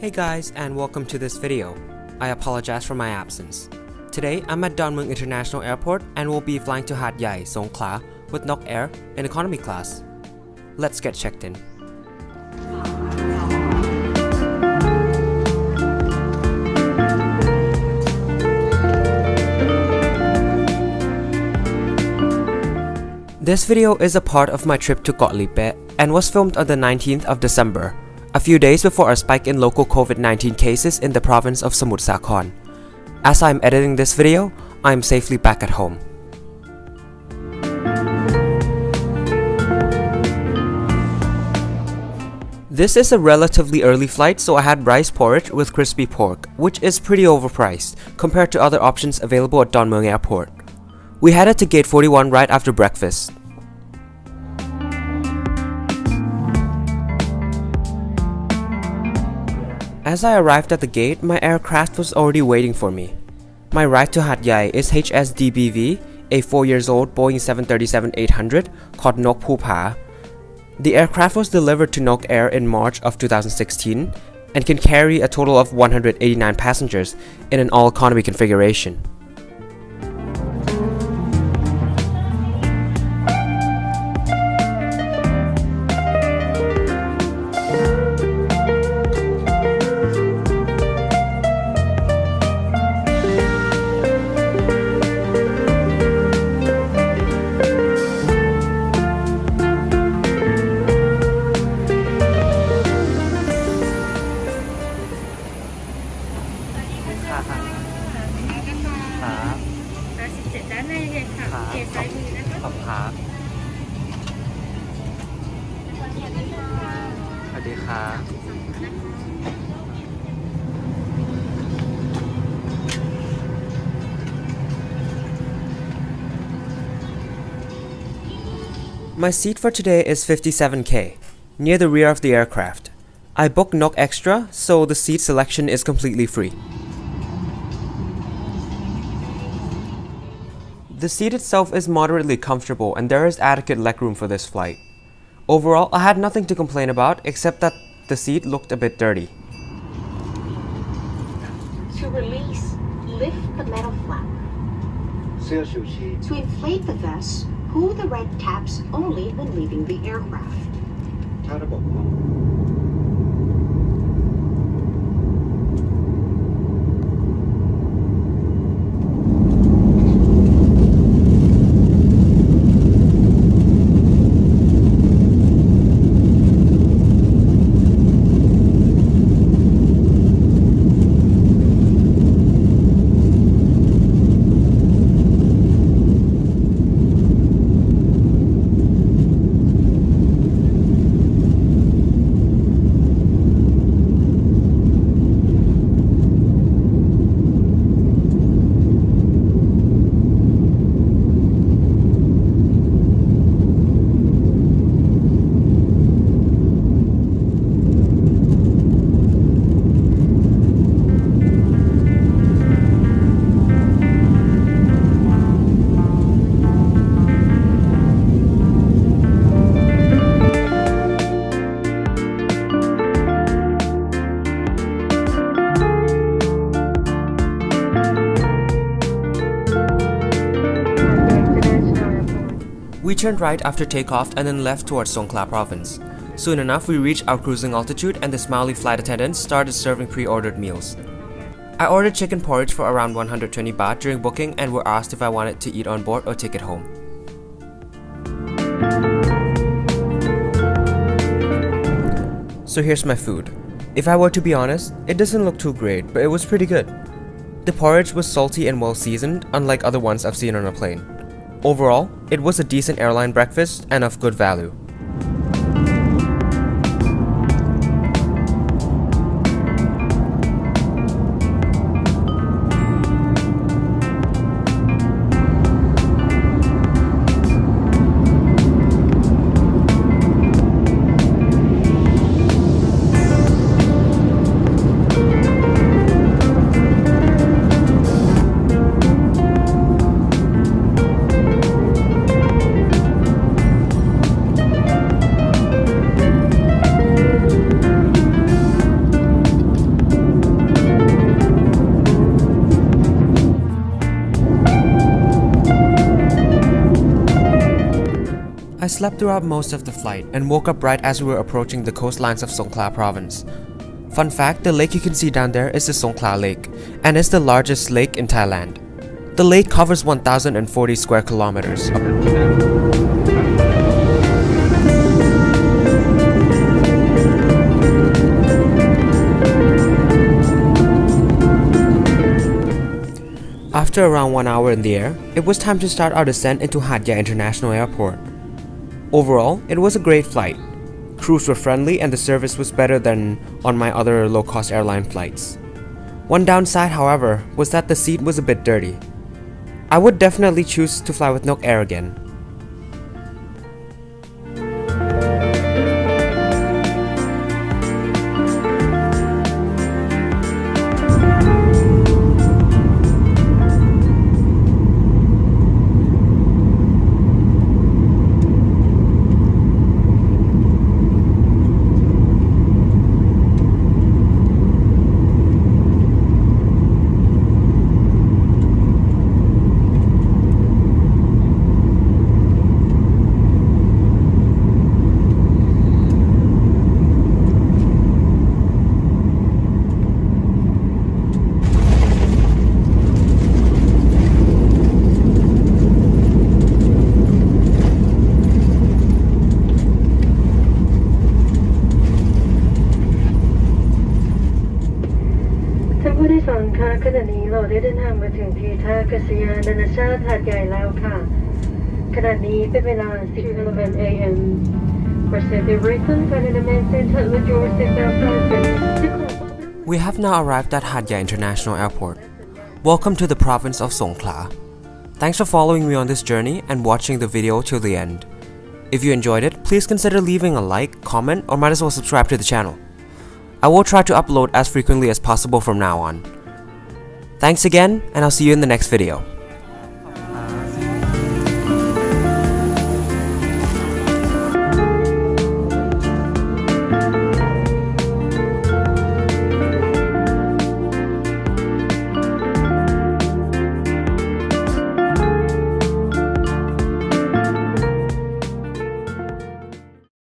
Hey guys, and welcome to this video. I apologize for my absence. Today, I'm at Mueang International Airport and will be flying to Hat Yai, Songkhla with Nok Air in economy class. Let's get checked in. This video is a part of my trip to Koh Lipe and was filmed on the 19th of December, a few days before a spike in local COVID-19 cases in the province of Samut Sakhon. As I'm editing this video, I'm safely back at home. This is a relatively early flight, so I had rice porridge with crispy pork, which is pretty overpriced compared to other options available at Mueang Airport. We headed to Gate 41 right after breakfast. As I arrived at the gate, my aircraft was already waiting for me. My ride to Hat Yai is HS-DBV, a 4-year-old Boeing 737-800 called Nok Pha. The aircraft was delivered to Nok Air in March of 2016 and can carry a total of 189 passengers in an all-economy configuration. My seat for today is 57K, near the rear of the aircraft. I booked Nok Extra, so the seat selection is completely free. The seat itself is moderately comfortable and there is adequate legroom for this flight. Overall, I had nothing to complain about except that the seat looked a bit dirty. To release, lift the metal flap. To inflate the vest, pull the red tabs only when leaving the aircraft. We turned right after takeoff and then left towards Songkhla province. Soon enough, we reached our cruising altitude and the smiley flight attendants started serving pre-ordered meals. I ordered chicken porridge for around 120 baht during booking and were asked if I wanted to eat on board or take it home. So here's my food. If I were to be honest, it doesn't look too great, but it was pretty good. The porridge was salty and well seasoned, unlike other ones I've seen on a plane. Overall, it was a decent airline breakfast and of good value. I slept throughout most of the flight and woke up right as we were approaching the coastlines of Songkhla province. Fun fact, the lake you can see down there is the Songkhla Lake, and is the largest lake in Thailand. The lake covers 1,040 square kilometers. After around 1 hour in the air, it was time to start our descent into Hat Yai International Airport. Overall, it was a great flight. Crews were friendly and the service was better than on my other low-cost airline flights. One downside, however, was that the seat was a bit dirty. I would definitely choose to fly with Nok Air again. We have now arrived at Hat Yai International Airport. Welcome to the province of Songkhla. Thanks for following me on this journey and watching the video till the end. If you enjoyed it, please consider leaving a like, comment, or might as well subscribe to the channel. I will try to upload as frequently as possible from now on. Thanks again, and I'll see you in the next video.